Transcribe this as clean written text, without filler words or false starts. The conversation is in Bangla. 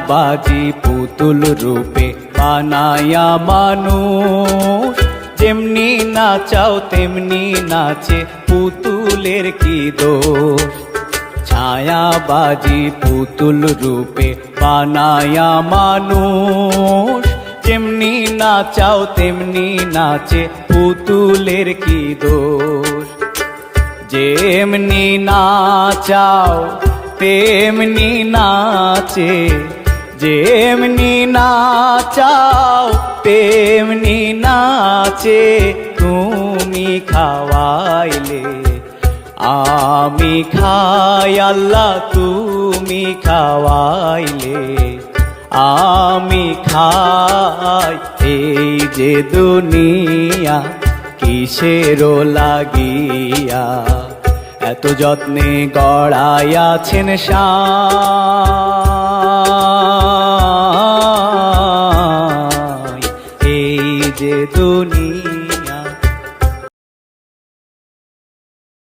বাজি পুতুল রূপে বানায়া মানুষ, যেমনি নাচাও তেমনি নাচে পুতুলের কি দোষ। ছায়াবাজি পুতুল রূপে বানায়া মানুষ, যেমনি নাচাও তেমনি নাচে পুতুলের কি দোষ। যেমনি নাচাও তেমনি নাচে, যেমনি নাচাও তেমনি নাচে, তুমি খাওয়াইলে আমি খাই আল্লাহ, তুমি খাওয়াইলে আমি খাই। এই যে দুনিয়া কিসেরও লাগিয়া, এত যত্নে গড়াইয়াছেন সাঁই। এই যে দুনিয়া